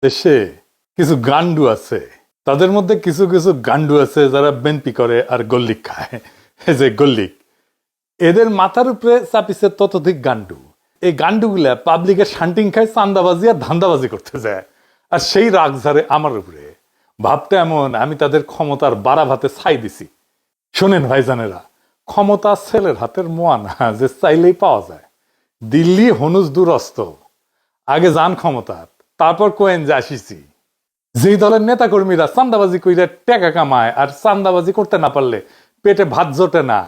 দেশে কিছু গান্ডু আছে, তাদের মধ্যে কিছু কিছু গান্ডু আছে যারা বেনপি করে আর গল্লিক খায়। এই যে গল্লিক, এদের মাথার উপরে চাপিছে ততোধিক গান্ডু। এই গান্ডুগুলা পাবলিকের শান্টিং খায়, চান্দাবাজি আর ধান্দাবাজি করতে যায়, আর সেই রাগ ঝাড়ে আমার উপরে। ভাবতে এমন আমি তাদের ক্ষমতার বাড়া ভাতে ছাই দিছি। শোনেন ভাইজানেরা, ক্ষমতা ছেলের হাতের মোয়া না যে চাইলেই পাওয়া যায়। দিল্লি হনুজ দুরস্ত, আগে যান ক্ষমতার, তারপর কোয়েন যে আসিছি। যেই দলের নেতা কর্মীরা চান্দাবাজি কইরা টাকা কামায় আর চান্দাবাজি করতে না পারলে পেটে ভাত জোটে না,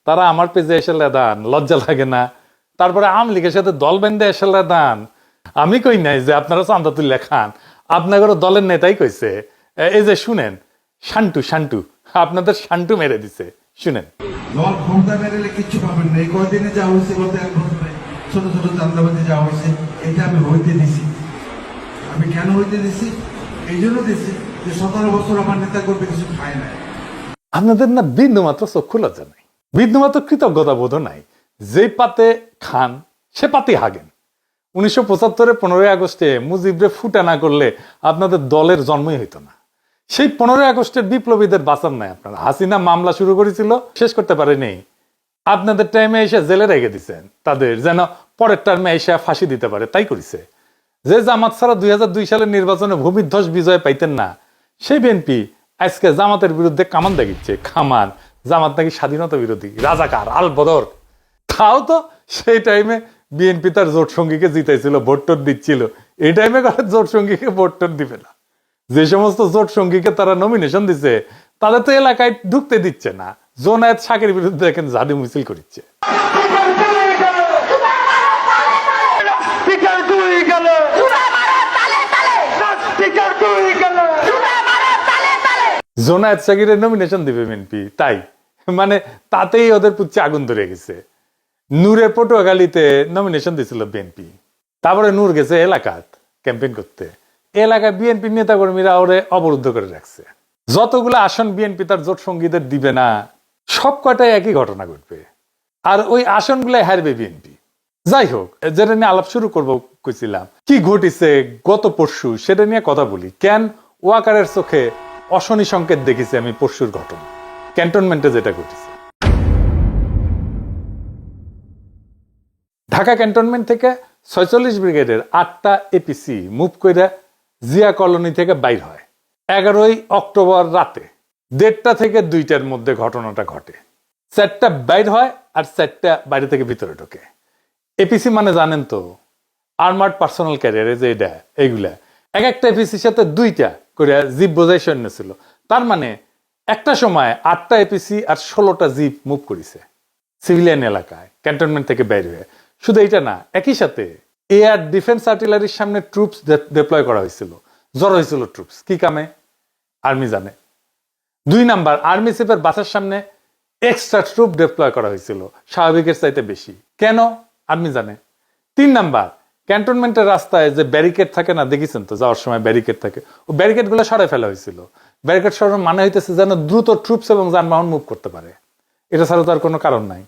তারা আমার পেজে এসে লেদান, লজ্জা লাগে না? তারপরে আওয়ামী লীগের সাথে দল বেঁধে এসে লেদান। আমি কই নাই যে আপনারা চান্দা তুলে খান, আপনাদের দলের নেতাই কইছে। এই যে শুনেন, শান্টু শান্টু আপনাদের শান্টু মেরে দিছে, শুনেন। দল ক্ষমতা মেরে কিচ্ছু পাবেন না। এই কয়দিনে যা হয়েছে, বলতে এক বছরে ছোট ছোট চান্দাবাজি যা হয়েছে, এটা আমি হইতে দিছি। আমি কেন হইতে দিছি? এই জন্য দিছি যে 17 বছর আমার নেতা করবে কিছু খায় নাই। আপনাদের না বিন্দু মাত্র চক্ষু লজ্জা নাই, বিন্দু মাত্র কৃতজ্ঞতা বোধ নাই। যে পাতে খান সে পাতে হাগেন। 1975 15ই আগস্টে মুজিবরে ফুটা না করলে আপনাদের দলের জন্মই হইতো না। সেই 15ই আগস্টের বিপ্লবীদের বাঁচান নাই আপনারা। হাসিনা মামলা শুরু করেছিল, শেষ করতে পারেনি। আপনাদের টাইমে এসে জেলে রেখে দিচ্ছেন তাদের, যেন পরের টার্মে এসে ফাঁসি দিতে পারে, তাই করেছে। যে জামাত ছাড়া 2002 সালের নির্বাচনে ভূমিধ্বস বিজয় পাইতেন না, সেই বিএনপি আজকে জামাতের বিরুদ্ধে কামান দাগিচ্ছে। খামান জামাত নাকি স্বাধীনতা বিরোধী, রাজাকার, আল বদর। তাও তো সেই টাইমে বিএনপি তার জোট সঙ্গীকে জিতাইছিল, ভোট টোট দিচ্ছিল। এই টাইমে জোট সঙ্গীকে ভোট টোট দিবে না। যে সমস্ত জোট সঙ্গীকে তারা নমিনেশন দিচ্ছে, তাদের তো এলাকায় ঢুকতে দিচ্ছে না। জোনায়েত শাকের বিরুদ্ধে দেখেন ঝাড়ু মিছিল করছে। জোনায়েত শাকিরের নমিনেশন দিবে বিএনপি, তাই মানে তাতেই ওদের পুচ্ছে আগুন ধরে গেছে। নূরের পটুয়াখালীতে নমিনেশন দিয়েছিল বিএনপি, তারপরে নূর গেছে এলাকাত ক্যাম্পেইন করতে। এলাকায় বিএনপি নেতা কর্মীরা ওরে অবরুদ্ধ করে রাখছে। যতগুলো আসন বিএনপি তার জোট সঙ্গীদের দিবে না, সব কটাই একই ঘটনা ঘটবে, আর ওই আসনগুলাই হারবে বিএনপি। যাই হোক, যেটা নিয়ে আলাপ শুরু করবো কইছিলাম, কি ঘটিছে গত পরশু সেটা নিয়ে কথা বলি। কেন ওয়াকারের চোখে অশনি সংকেত দেখেছি আমি পরশুর ঘটনা, ক্যান্টনমেন্টে যেটা ঘটেছে। ঢাকা ক্যান্টনমেন্ট থেকে 46 ব্রিগেডের 8টা এপিসি মুভ করে জিয়া কলোনি থেকে বাইর হয় 11ই অক্টোবর রাতে 1:30 থেকে 2টার মধ্যে ঘটনাটা ঘটে। 4টা বাইর হয় আর 4টা বাইরে থেকে ভিতরে ঢোকে। এপিসি মানে জানেন তো, আর্মার্ড পার্সোনাল ক্যারিয়ারে, যে এটা এইগুলা এক একটা এপিসির সাথে 2টা করে জিপ বোঝাই সৈন্য ছিল। তার মানে একটা সময় 8টা এপিসি আর 16টা জিপ মুভ করেছে সিভিলিয়ান এলাকায় ক্যান্টনমেন্ট থেকে বাইরে হয়ে। শুধু এটা না, একই সাথে এয়ার ডিফেন্স আর্টিলারির সামনে ট্রুপস ডিপ্লয় করা হয়েছিল। জড়ো হয়েছিল ট্রুপস, কি কামে আর্মি জানে। 2 নাম্বার, আর্মি চিফের বাসার সামনে এক্সট্রা ট্রুপ ডিপ্লয় করা হয়েছিল, স্বাভাবিকের চাইতে বেশি। কেন আর্মি জানে। 3 নাম্বার, ক্যান্টনমেন্টের রাস্তায় যে ব্যারিকেড থাকে না, দেখেছেন তো যাওয়ার সময় ব্যারিকেড থাকে, ও ব্যারিকেড গুলো সরাই ফেলা হয়েছিল। ব্যারিকেড সরানোর মানে হইতেছে যেন দ্রুত ট্রুপস এবং যানবাহন মুভ করতে পারে। এটা ছাড়া তো আর কোনো কারণ নাই।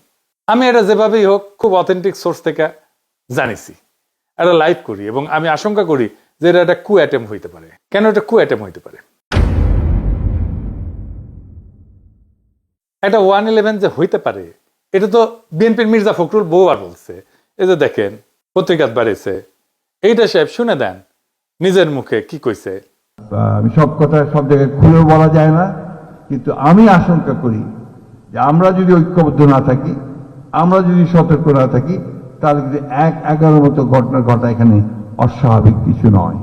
আমি এটা যেভাবেই হোক খুব অথেন্টিক সোর্স থেকে জানিছি, এটা লাইভ করি, এবং আমি আশঙ্কা করি যে এটা একটা কু অ্যাটেম্প হইতে পারে। কেন এটা কু অ্যাটেম্প হইতে পারে? একটা 111 যে হইতে পারে, এটা তো বিএনপির মির্জা ফখরুল বহুবার বলছে। এই যে দেখেন পত্রিকাত বাড়িছে, এইটা সাহেব শুনে দেন নিজের মুখে কি কইছে। আমি সব কথা সব জায়গায় খুলে বলা যায় না, কিন্তু আমি আশঙ্কা করি যে আমরা যদি ঐক্যবদ্ধ না থাকি, আমরা যদি সতর্ক না থাকি, তাহলে কিন্তু 1-11 মতো ঘটনা ঘটা এখানে অস্বাভাবিক কিছু নয়।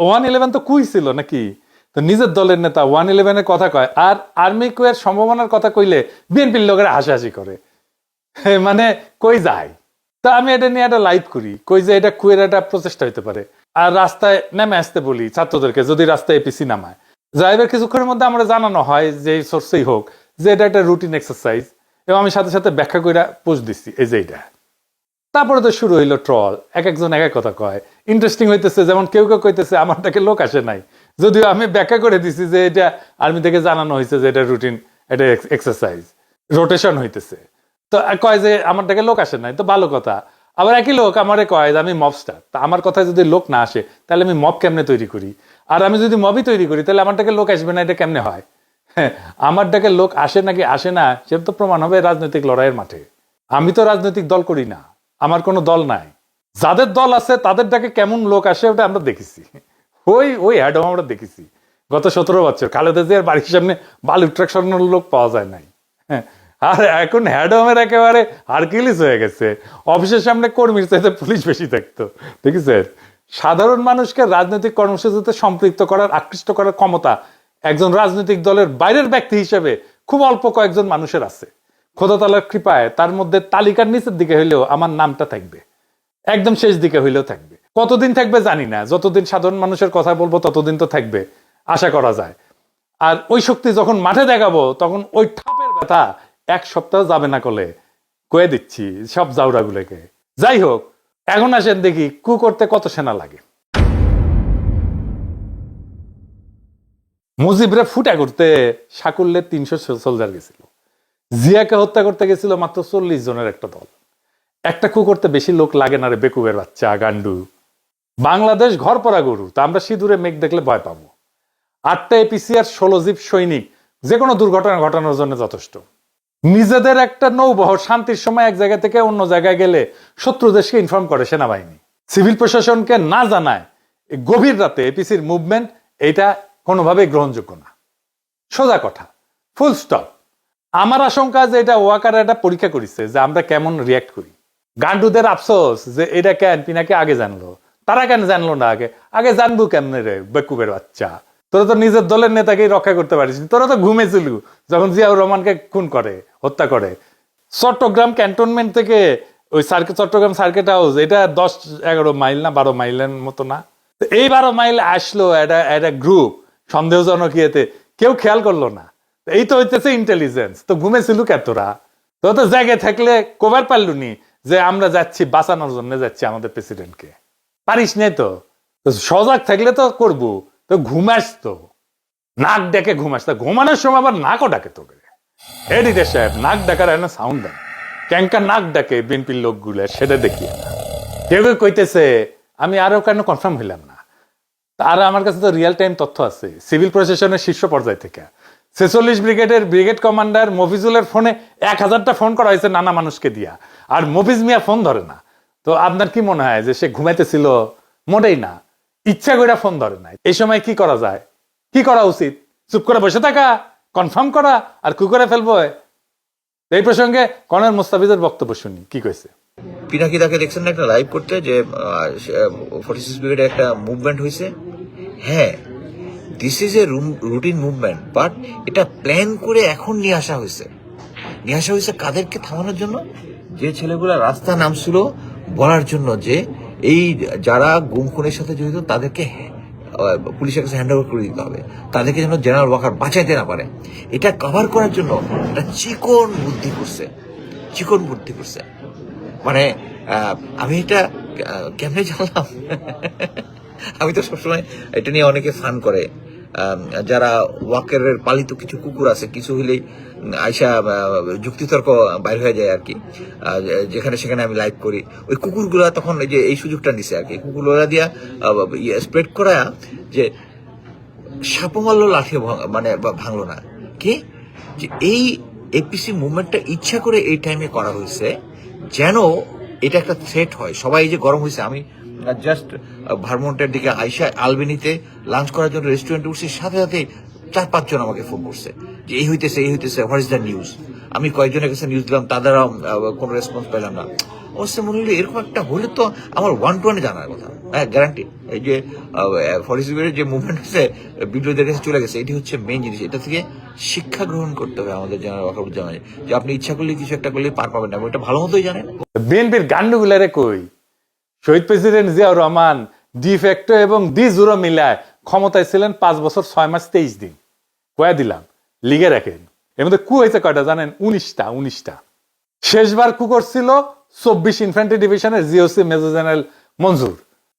111 তো কুই ছিল নাকি? তো নিজের দলের নেতা 111-এর কথা কয়, আর আর্মি কুয়ের সম্ভাবনার কথা কইলে বিএনপির লোকেরা হাসাহাসি করে। মানে কই যায়। তা আমি এটা নিয়ে একটা লাইভ করি, কই যে এটা কুয়ের একটা প্রচেষ্টা হইতে পারে। আর রাস্তায় নেমে আসতে বলি ছাত্রদেরকে, যদি রাস্তায় এপিসি নামায়। যাইবার কিছুক্ষণের মধ্যে আমরা জানানো হয় যে সোর্সেই হোক যে এটা একটা রুটিন এক্সারসাইজ, এবং আমি সাথে সাথে ব্যাখ্যা করে পোস্ট দিচ্ছি এই যে এটা। তারপরে তো শুরু হইলো ট্রল, এক একজন এক এক কথা কয়। ইন্টারেস্টিং হইতেছে, যেমন কেউ কেউ কইতেছে আমারটাকে লোক আসে নাই, যদিও আমি ব্যাখ্যা করে দিছি যে এটা আর্মি থেকে জানানো হয়েছে যে এটা রুটিন, এটা এক্সারসাইজ, রোটেশন হইতেছে। তো কয় যে আমারটাকে লোক আসে নাই, তো ভালো কথা। আবার একই লোক আমারে কয় যে আমি মবস্টার, তা আমার কথায় যদি লোক না আসে তাহলে আমি মব কেমনে তৈরি করি, আর আমি যদি মবই তৈরি করি তাহলে আমার ডাকে লোক আসবে না, এটা কেমনে হয়? হ্যাঁ, আমার ডাকে লোক আসে নাকি আসে না সেটা তো প্রমাণ হবে রাজনৈতিক লড়াইয়ের মাঠে। আমি তো রাজনৈতিক দল করি না, আমার কোনো দল নাই। যাদের দল আছে তাদের ডাকে কেমন লোক আসে ওটা আমরা দেখেছি, ওই হ্যাডম আমরা দেখেছি গত 17 বছর। খালেদা জিয়ার বাড়ির সামনে বালু ট্রাক সরানোর লোক পাওয়া যায় নাই। হ্যাঁ, আর এখন হ্যাডমের একেবারে হারকিলিস হয়ে গেছে, অফিসের সামনে কর্মীর চাইতে পুলিশ বেশি থাকতো। দেখেছেন, সাধারণ মানুষকে রাজনৈতিক কর্মসূচিতে সম্পৃক্ত করার, আকৃষ্ট করার ক্ষমতা একজন রাজনৈতিক দলের বাইরের ব্যক্তি হিসেবে খুব অল্প কয়েকজন মানুষের আছে। খোদা তাআলার কৃপায় তার মধ্যে তালিকার নিচের দিকে হইলেও আমার নামটা থাকবে, একদম শেষ দিকে হইলেও থাকবে। কতদিন থাকবে জানি না, যতদিন সাধারণ মানুষের কথা বলবো ততদিন তো থাকবে আশা করা যায়। আর ওই শক্তি যখন মাঠে দেখাবো তখন ওই ঠাপের ব্যথা 1 সপ্তাহ যাবে না, কলে কয়ে দিচ্ছি সব জাউরাগুলোকে। যাই হোক, এখন আসেন দেখি কু করতে কত সেনা লাগে। মুজিবরে ফুটা করতে সাকুল্যে 300 সোলজার গেছিল, জিয়াকে হত্যা করতে গেছিল মাত্র 40 জনের একটা দল। একটা কু করতে বেশি লোক লাগে না রে বেকুবের বাচ্চা গান্ডু। বাংলাদেশ ঘর পড়া গরু, তা আমরা সিঁদুরে মেঘ দেখলে ভয় পাবো। 8টা এপিসি আর 16 জিপ সৈনিক যে কোনো দুর্ঘটনা ঘটানোর জন্য যথেষ্ট। নিজেদের একটা নৌবহর শান্তির সময় এক জায়গা থেকে অন্য জায়গায় গেলে শত্রু দেশকে ইনফর্ম করে সেনাবাহিনী, সিভিল প্রশাসনকে না জানায় গভীর রাতে এপিসির মুভমেন্ট, এটা কোনোভাবেই গ্রহণযোগ্য না। সোজা কথা, ফুল স্টপ। আমার আশঙ্কা যে এটা ওয়াকার একটা পরীক্ষা করেছে যে আমরা কেমন রিয়াক্ট করি। গান্ডুদের আফসোস যে এটা কেন পিনাকে আগে জানলো, তারা কেন জানলো না আগে? আগে জানবো কেমনে রে বেকুবের বাচ্চা, তোরা তো নিজের দলের নেতাকেই রক্ষা করতে পারিস, তোরা তো ঘুমেছিল যখন জিয়াউর রহমানকে খুন করে, হত্যা করে। চট্টগ্রাম ক্যান্টনমেন্ট থেকে ওই চট্টগ্রাম সার্কিট হাউস, এটা 10-11 মাইল না 12 মাইলের মতো না? এই 12 মাইল আসলো একটা গ্রুপ সন্দেহজনক ইয়েতে, কেউ খেয়াল করলো না। এই তো হইতেছে ইন্টেলিজেন্স। তো ঘুমেছিল কে তোরা? তো জায়গায় থাকলে কবার পারলুনি যে আমরা যাচ্ছি বাঁচানোর জন্য, যাচ্ছি আমাদের প্রেসিডেন্টকে? পারিস নাই তো। সজাগ থাকলে তো করবো। তো ঘুমাস তো, নাক ডেকে ঘুমাস, তা ঘুমানোর সময় আবার নাকও ডাকে তোকে। এডিটর সাহেব, নাক ডাকার একটা সাউন্ড দেন, ক্যাঙ্কা নাক ডাকে বিএনপির লোকগুলো, সেটা দেখিয়ে না। কেউ কেউ কইতেছে, আমি আরো কেন কনফার্ম হইলাম না, আর আমার কাছে তো রিয়েল টাইম তথ্য আছে সিভিল প্রশাসনের শীর্ষ পর্যায় থেকে। 46 ব্রিগেডের ব্রিগেড কমান্ডার মফিজুলের ফোনে 1000টা ফোন করা হয়েছে নানা মানুষকে দিয়া, আর মফিজ মিয়া ফোন ধরে না। তো আপনার কি মনে হয় যে সে ঘুমাইতেছিল? মোটেই না, ইচ্ছা করে ফোন ধরে নাই। এই সময় কি করা যায়, কি করা উচিত? চুপ করে বসে থাকা, কনফার্ম করা, আর কি করে ফেলবো? এই প্রসঙ্গে কর্নেল মুস্তাফিজের বক্তব্য শুনি, কি কইছে। পিনাকি তাকে দেখছেন না একটা লাইভ করতে, যে 46 ব্রিগেডে একটা মুভমেন্ট হয়েছে। হ্যাঁ, this is a routine movement, but এটা প্ল্যান করে এখন নিয়ে আসা হয়েছে। কাদেরকে থামানোর জন্য? যে ছেলেগুলা রাস্তা নামছিল বলার জন্য যে এই যারা গুম খুনের সাথে জড়িত তাদেরকে পুলিশের কাছে হ্যান্ড ওভার করে দিতে হবে, তাদেরকে যেন জেনারেল ওয়াকার বাঁচাইতে না পারে। এটা কভার করার জন্য একটা চিকন বুদ্ধি করছে। মানে আমি এটা কেমনে জানলাম? আমি তো সবসময় এটা নিয়ে অনেকে ফান করে, যারা ওয়াকারের পালিত কিছু কুকুর আছে, কিছু হইলেই আইসা যুক্তিতর্ক বাইর হয়ে যায় আর কি, যেখানে সেখানে আমি লাইভ করি। ওই কুকুরগুলা তখন এই যে এই সুযোগটা নিছে আর কি, কুকুরগুলা দিয়া স্প্রেড করা যে সাপও মারলো লাঠি মানে ভাঙলো না, কি যে এই এপিসি মুভমেন্টটা ইচ্ছা করে এই টাইমে করা হয়েছে যেন এটা একটা থ্রেট হয়। সবাই যে গরম হয়েছে, আমি জাস্ট ভারমন্টের দিকে আইসা আলবেনিতে লাঞ্চ করার জন্য রেস্টুরেন্টে উঠছি, সাথে সাথে 4-5 জন আমাকে ফোন করছে যে এই হইতেছে হোয়াট ইজ দ্য নিউজ। আমি কয়েকজনের কাছে নিউজ দিলাম, তাদেরও কোনো রেসপন্স পেলাম না। অবশ্যই মনে হলো এরকম একটা হলে তো আমার 1-to-1 জানার কথা। হ্যাঁ, গ্যারান্টি। এই যে 46 ব্রিগেডের যে মুভমেন্ট হচ্ছে বিদ্রোহীদের কাছে চলে গেছে, এটি হচ্ছে মেইন জিনিস। এটা থেকে শিক্ষা গ্রহণ করতে হবে আমাদের জেনারেল ওয়াকারুজ্জামান, যে আপনি ইচ্ছা করলে কিছু একটা করলে পার পাবেন না, এটা ভালো মতোই জানেন। বিএনপির গান্ডুগুলারে কই, শহীদ প্রেসিডেন্ট জিয়াউর রহমান ডিফ্যাক্টো এবং ডি জুরো মিলায় ক্ষমতায় ছিলেন 5 বছর 6 মাস 23 দিন। কয়া দিলাম, লিগে রাখেন। এর মধ্যে কু হয়েছে কয়টা জানেন? 19টা। শেষবার কু করছিল 24 ইনফ্যান্ট্রি ডিভিশনের জিওসি মেজর জেনারেল মঞ্জুর,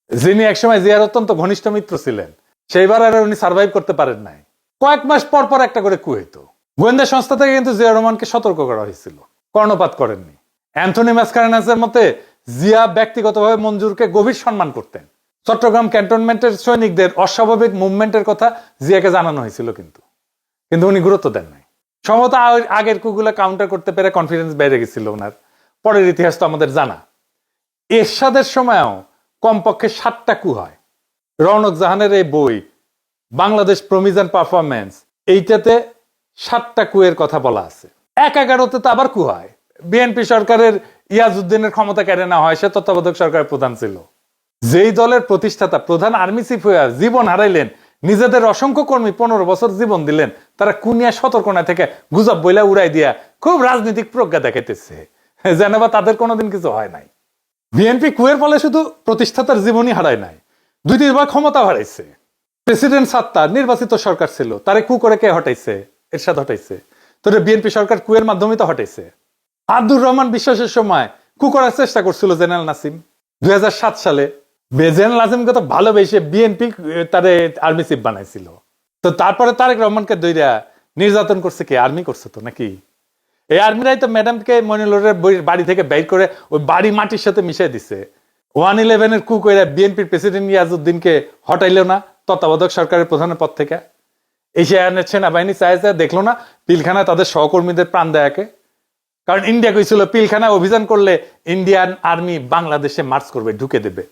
যিনি একসময় জিয়ার অত্যন্ত ঘনিষ্ঠ মিত্র ছিলেন। সেইবার আর উনি সার্ভাইভ করতে পারেন নাই। কয়েক মাস পর পর একটা করে কু হইতো। গোয়েন্দা সংস্থা থেকে কিন্তু জিয়াউর রহমানকে সতর্ক করা হয়েছিল, কর্ণপাত করেননি। অ্যান্থনি ম্যাসকারেনাসের মতে জিয়া ব্যক্তিগতভাবে মঞ্জুরকে গভীর সম্মান করতেন। চট্টগ্রাম ক্যান্টনমেন্টের সৈনিকদের অস্বাভাবিক মুভমেন্টের কথা জিয়াকে জানানো হয়েছিল, কিন্তু উনি গুরুত্ব দেন নাই। সম্ভবত আগের কুগুলা কাউন্টার করতে পেরে কনফিডেন্স বেড়ে গেছিল ওনার। পরের ইতিহাস তো আমাদের জানা। এরশাদের সময়ও কমপক্ষে 7টা কু হয়। রওনক জাহানের এই বই বাংলাদেশ প্রমিস অ্যান্ড পারফরমেন্স, এইটাতে 7টা কুয়ের কথা বলা আছে। 11-তে তো আবার কু হয়। বিএনপি সরকারের ইয়াজউদ্দিনের ক্ষমতা কেড়ে নেওয়া হয়, সে তত্ত্বাবধায়ক সরকারের প্রধান ছিল। যেই দলের প্রতিষ্ঠাতা প্রধান আর্মি চিফ হয়ে জীবন হারাইলেন, নিজেদের অসংখ্য কর্মী 15 বছর জীবন দিলেন, তারা কুনিয়া সতর্কনা থেকে গুজব বইলা উড়াই দিয়া খুব রাজনৈতিক প্রজ্ঞা দেখাইতেছে, যেন বা তাদের কোনোদিন কিছু হয় নাই। বিএনপি কুয়ের ফলে শুধু প্রতিষ্ঠাতার জীবনই হারায় নাই, 2-3 বার ক্ষমতা হারাইছে। প্রেসিডেন্ট সাত্তার নির্বাচিত সরকার ছিল, তারে কু করে কে হটাইছে? এরশাদ হটাইছে। তোরে বিএনপি সরকার কুয়ের মাধ্যমে তো হটাইছে। আব্দুর রহমান বিশ্বাসের সময় কু করার চেষ্টা করছিল জেনারেল নাসিম 2007 সালে। জেনারেল নাসিমকে তো ভালোবেসে বিএনপি তারে আর্মি চিফ বানাইছিল। তো তারপরে তারেক রহমানকে দইরা নির্যাতন করছে কে? আর্মি করছে তো নাকি? এই আর্মিরাই তো ম্যাডামকে মনিলরের বাড়ি থেকে বের করে ওই বাড়ি মাটির সাথে মিশিয়ে দিছে। 111-এর কু করে বিএনপির প্রেসিডেন্ট ইয়াজউদ্দিনকে হটাইলো না তত্ত্বাবধায়ক সরকারের প্রধানের পদ থেকে। এই সেনাবাহিনী চাইছে, দেখলো না পিলখানায় তাদের সহকর্মীদের প্রাণ দেয়াকে? কারণ ইন্ডিয়া কইছিল পিলখানায় অভিযান করলে ইন্ডিয়ান আর্মি বাংলাদেশে মার্চ করবে, ঢুকে দেবে।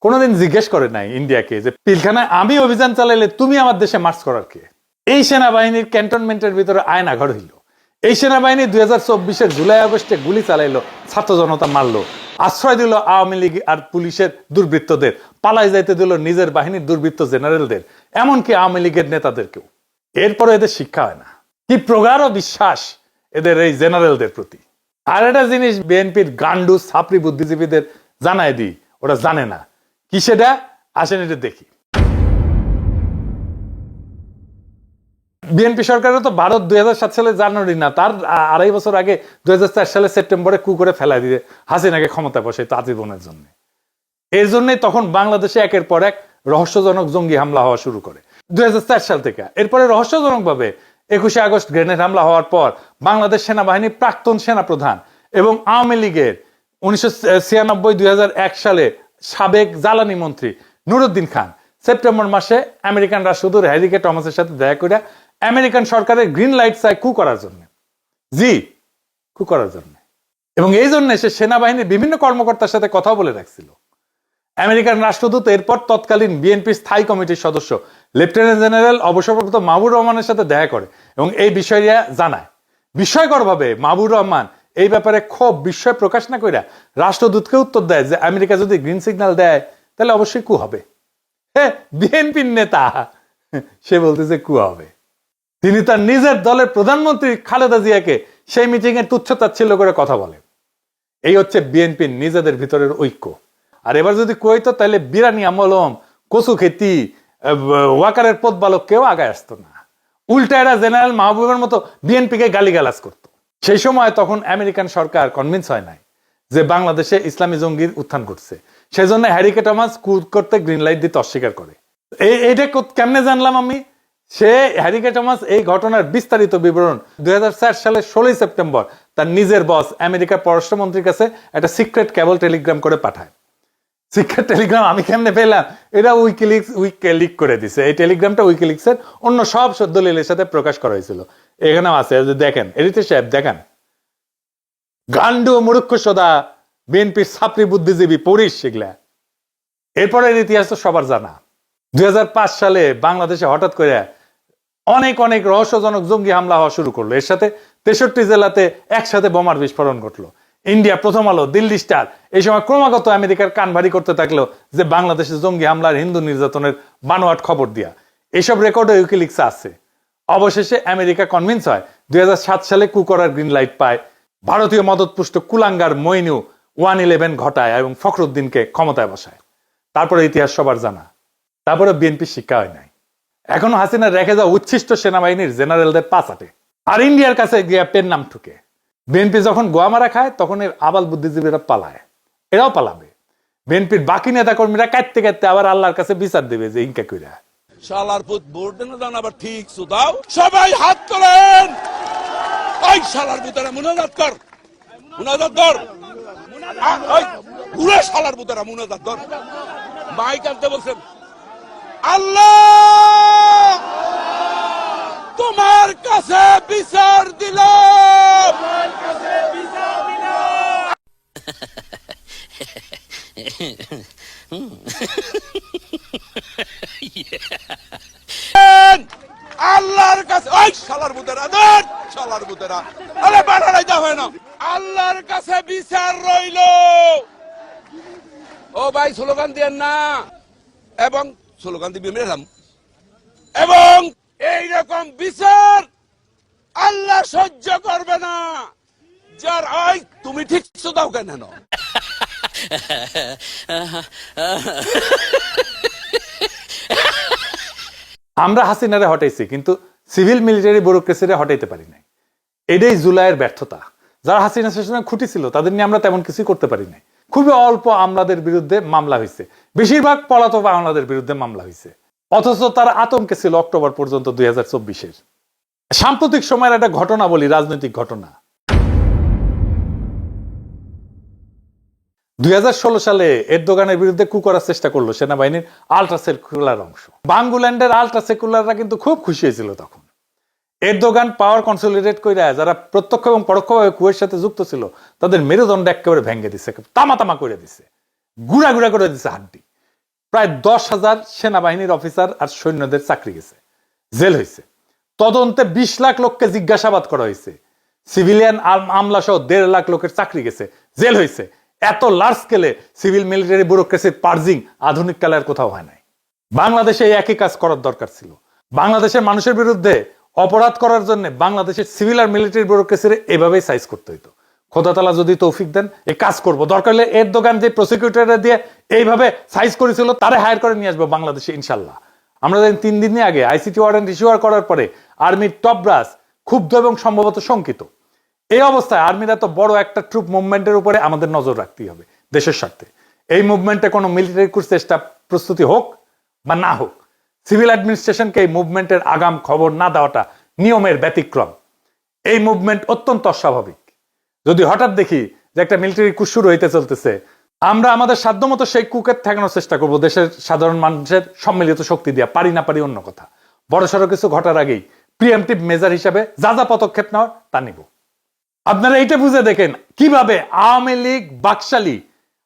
কোনোদিন জিজ্ঞেস করে নাই ইন্ডিয়াকে যে পিলখানায় আমি অভিযান চালাইলে তুমি আমার দেশে মার্চ করার কে? এই সেনাবাহিনীর ক্যান্টনমেন্টের ভিতরে আয়নাঘর হইল। এই সেনাবাহিনী 2024-এর জুলাই-আগস্টে গুলি চালাইলো, ছাত্র জনতা মারলো, আশ্রয় দিল আওয়ামী লীগ আর পুলিশের দুর্বৃত্তদের, পালাই যাইতে দিল নিজের বাহিনীর দুর্বৃত্ত জেনারেলদের, এমনকি আওয়ামী লীগের নেতাদেরকেও। এরপরে এদের শিক্ষা হয় না। কি প্রগাঢ় বিশ্বাস এদের এই জেনারেলদের প্রতি। আর একটা জিনিস বিএনপির গান্ডু ছাপরি বুদ্ধিজীবীদের জানায় দিই, ওরা জানে না কি সেটা। আসেন এটা দেখি। বিএনপি সরকারের তো ভারত 2007 সালে জানুয়ারি না, তার 2.5 বছর আগে 2004 সালে সেপ্টেম্বরে কু করে ফেলা দিয়ে হাসিনাকে ক্ষমতা বসাইতো আজীবনের জন্য। এর জন্যই তখন বাংলাদেশে একের পর এক রহস্যজনক জঙ্গি হামলা হওয়া শুরু করে 2004 সাল থেকে। এরপরে রহস্যজনক ভাবে 21শে আগস্ট গ্রেনেড হামলা হওয়ার পর বাংলাদেশ সেনাবাহিনীর প্রাক্তন সেনাপ্রধান এবং আওয়ামী লীগের 1996-2001 সালে সাবেক জ্বালানি মন্ত্রী নুরুদ্দিন খান সেপ্টেম্বর মাসে আমেরিকান রাষ্ট্রদূত হ্যারি কে টমাসের সাথে দেখা করে আমেরিকান সরকারের গ্রিন লাইট চায় কু করার জন্য। কু করার জন্য। এবং এই জন্য সে সেনাবাহিনীর বিভিন্ন কর্মকর্তার সাথে কথা বলে রাখছিল। আমেরিকান রাষ্ট্রদূত এরপর তৎকালীন বিএনপি স্থায়ী কমিটির সদস্য লেফটেন্যান্ট জেনারেল অবসরপ্রাপ্ত মাহবুর রহমানের সাথে দেখা করে এবং এই বিষয়টা জানায়। বিস্ময়করভাবে মাহবুর রহমান এই ব্যাপারে খুব বিস্ময় প্রকাশ না কইরা রাষ্ট্রদূতকে উত্তর দেয় যে আমেরিকা যদি গ্রিন সিগন্যাল দেয় তাহলে অবশ্যই কু হবে। হ্যাঁ, বিএনপির নেতা সে বলতেছে কু হবে। তিনি তার নিজের দলের প্রধানমন্ত্রী খালেদা জিয়াকে সেই মিটিং এ তুচ্ছতাচ্ছিল্য করে কথা বলেন। এই হচ্ছে বিএনপির নিজেদের ভিতরের ঐক্য। আর এবার যদি কইতো তাহলে বিরানি আমলম, কচু খেতি, ওয়াকারের পথবালক কেউ আগায় আসতো না। উল্টা এরা জেনারেল মাহবুবের মতো বিএনপিকে গালিগালাজ করত। সেই সময় তখন আমেরিকান সরকার কনভিন্স হয় নাই যে বাংলাদেশে ইসলামী জঙ্গির উত্থান ঘটছে। সেই জন্য হ্যারি কে টমাস কু করতে গ্রিন লাইট দিতে অস্বীকার করে। এইটা কেমনে জানলাম আমি? সে হ্যারি কে টমাস এই ঘটনার বিস্তারিত বিবরণ 2004 সালের 16 সেপ্টেম্বর তার নিজের বস আমেরিকার পররাষ্ট্রমন্ত্রীর কাছে একটা সিক্রেট কেবল টেলিগ্রাম করে পাঠায়। সিক্রেট টেলিগ্রাম আমি কেমনে পেলাম? এটা উইকিলিক করে দিছে। এই টেলিগ্রামটা উইকিলিক্সের অন্য সব দলিলের সাথে প্রকাশ করা হয়েছিল। এখানেও আছে, দেখেন এডিটর সাহেব, দেখেন গান্ডু মূর্খ সদা বিএনপির ছাত্রী বুদ্ধিজীবী পড়িস সেগুলা। এরপরের ইতিহাস তো সবার জানা। 2005 সালে বাংলাদেশে হঠাৎ করে অনেক রহস্যজনক জঙ্গি হামলা হওয়া শুরু করলো। এর সাথে 63 জেলাতে একসাথে বোমার বিস্ফোরণ ঘটলো। ইন্ডিয়া, প্রথম আলো, দিল্লি স্টার এই সময় ক্রমাগত আমেরিকার কান ভারী করতে থাকলো যে বাংলাদেশে জঙ্গি হামলার, হিন্দু নির্যাতনের বানোয়াট খবর দিয়া। এইসব রেকর্ডে উইকিলিক্স আছে। অবশেষে আমেরিকা কনভিন্স হয়। 2007 সালে কু করার গ্রিন লাইট পায়। ভারতীয় মদতপুষ্ট কুলাঙ্গার মইনু 111 ঘটায় এবং ফখরুদ্দিনকে ক্ষমতায় বসায়। তারপরে ইতিহাস সবার জানা। তারপরে বিএনপি শিক্ষা হয় নাই। এখনো হাসিনা রেখে যাওয়া উচ্ছিষ্ট সেনাবাহিনীর জেনারেলদের পাচাটে আর ইন্ডিয়ার কাছে গিয়ে পেন নাম ঠুকে। বিএনপি যখন গোয়া মারা খায় তখন এর আবাল বুদ্ধিজীবীরা পালায়, এরাও পালাবে। বিএনপির বাকি নেতা কর্মীরা কাটতে কাটতে আবার আল্লাহর কাছে বিচার দেবে যে ইনকা কইরা শালার পুত ভোট দেন না, আবার ঠিক সুদাও। সবাই হাত তোলেন। ওই শালার পুতরা মুনাজাত কর, মুনাজাত কর। ঘুরে শালার বুতারা মুনাজাত ধর মাইক আনতে বলছেন আল্লাহ তোমার কাছে বিচার দিলাম আল্লাহর কাছে ওই শালার বুতেরা ধর শালার বুতেরা আরে বাড়াই দা হয় না আল্লাহর কাছে বিচার রইল ও ভাই স্লোগান দিয়েন না এবং স্লোগান দিবি মেরাম এবং এইরকম বিচার আল্লাহ সহ্য করবে না যার ওই তুমি ঠিক দাও কেন আমরা হাসিনারে হটাইছি কিন্তু সিভিল মিলিটারি ব্যুরোক্রেসিরে হটাইতে পারি নাই। এটাই জুলাইয়ের ব্যর্থতা। যারা হাসিনা শাসনে খুঁটি ছিল তাদের নিয়ে আমরা তেমন কিছুই করতে পারি নাই। খুবই অল্প আমলাদের বিরুদ্ধে মামলা হয়েছে, বেশিরভাগ পলাতক আমলাদের বিরুদ্ধে মামলা হয়েছে, অথচ তারা আতঙ্কে ছিল অক্টোবর পর্যন্ত 2024-এর। সাম্প্রতিক সময়ের একটা ঘটনা বলি, রাজনৈতিক ঘটনা। 2016 সালে এরদোগানের বিরুদ্ধে কু করার চেষ্টা করলো সেনাবাহিনীর আলট্রা সেকুলার অংশ। বাঙ্গুল্যান্ডের আলট্রা সেকুলাররা কিন্তু খুব খুশি হয়েছিল তখন। এরদোগান পাওয়ার কনসলিডেট করে যারা প্রত্যক্ষ এবং পরোক্ষভাবে কুয়ের সাথে যুক্ত ছিল তাদের মেরুদণ্ড একেবারে ভেঙে দিছে, তামা তামা করে দিছে, গুড়া গুড়া করে দিছে হাড্ডি। প্রায় 10,000 সেনাবাহিনীর অফিসার আর সৈন্যদের চাকরি গেছে, জেল হয়েছে। তদন্তে 20 লাখ লোককে জিজ্ঞাসাবাদ করা হয়েছে, সিভিলিয়ান আমলা সহ 1.5 লাখ লোকের চাকরি গেছে, জেল হয়েছে। এত লার্জ স্কেলে সিভিল মিলিটারি ব্যুরোক্রেসির পার্জিং আধুনিক কালে আর কোথাও হয় নাই। বাংলাদেশে এই একই কাজ করার দরকার ছিল। বাংলাদেশের মানুষের বিরুদ্ধে অপরাধ করার জন্য বাংলাদেশের সিভিল আর মিলিটারি ব্যুরোক্রেসির এভাবেই সাইজ করতে হইতো। খোদা তাআলা যদি তৌফিক দেন এই কাজ করব। দরকার হলে এরদোগান যে প্রসিকিউটররা দিয়ে এইভাবে সাইজ করেছিল তারা হায়ার করে নিয়ে আসবো বাংলাদেশে ইনশাল্লাহ। আমরা 3 দিন আগে আইসিটি ওয়ারেন্ট ইস্যু করার পরে আর্মির টপ ব্রাস ক্ষুব্ধ এবং সম্ভবত শঙ্কিত। এই অবস্থায় আর্মির এত বড় একটা ট্রুপ মুভমেন্টের উপরে আমাদের নজর রাখতেই হবে দেশের স্বার্থে। এই মুভমেন্টে কোনো মিলিটারি কুর চেষ্টা প্রস্তুতি হোক বা না হোক, সিভিল অ্যাডমিনিস্ট্রেশনকে এই মুভমেন্টের আগাম খবর না দেওয়াটা নিয়মের ব্যতিক্রম। এই মুভমেন্ট অত্যন্ত অস্বাভাবিক। যদি হঠাৎ দেখি যে একটা মিলিটারি কু শুরু হইতে চলতেছে, আমরা আমাদের সাধ্যমতো সেই কুকে ঠেকানোর চেষ্টা করব দেশের সাধারণ মানুষের সম্মিলিত শক্তি দিয়া। পারি না পারি অন্য কথা, বড়সড় কিছু ঘটার আগেই প্রিএমটিভ মেজার হিসাবে যা যা পদক্ষেপ নেওয়ার তা নিব। আপনারা এইটা বুঝে দেখেন কিভাবে আওয়ামী লীগ, বাকশালী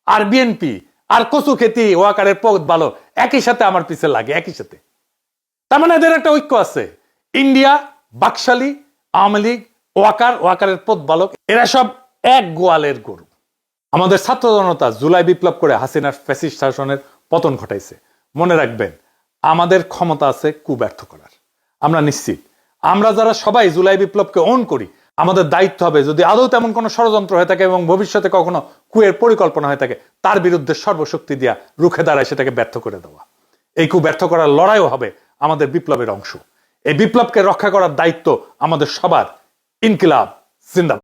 আর বিএনপি আর কচু খেতি ওয়াকারের পথ ভালো একই সাথে আমার পিছে লাগে, একই সাথে। তার মানে এদের একটা ঐক্য আছে। ইন্ডিয়া, বাকশালী, আওয়ামী লীগ, ওয়াকারের পথ বালক, এরা সব এক গোয়ালের গরু। আমাদের ছাত্র জনতা জুলাই বিপ্লব করে হাসিনার ফ্যাসিস্ট শাসনের পতন ঘটাইছে। মনে রাখবেন আমাদের ক্ষমতা আছে কু ব্যর্থ করার। আমরা নিশ্চিত আমরা যারা সবাই জুলাই বিপ্লবকে অন করি, আমাদের দায়িত্ব হবে যদি আদৌ তেমন কোনো ষড়যন্ত্র হয়ে থাকে এবং ভবিষ্যতে কখনো কুয়ের পরিকল্পনা হয়ে থাকে তার বিরুদ্ধে সর্বশক্তি দিয়া রুখে দাঁড়ায় সেটাকে ব্যর্থ করে দেওয়া। এই কু ব্যর্থ করার লড়াইও হবে আমাদের বিপ্লবের অংশ। এই বিপ্লবকে রক্ষা করার দায়িত্ব আমাদের সবার। ইনকিলাব জিন্দাবাদ।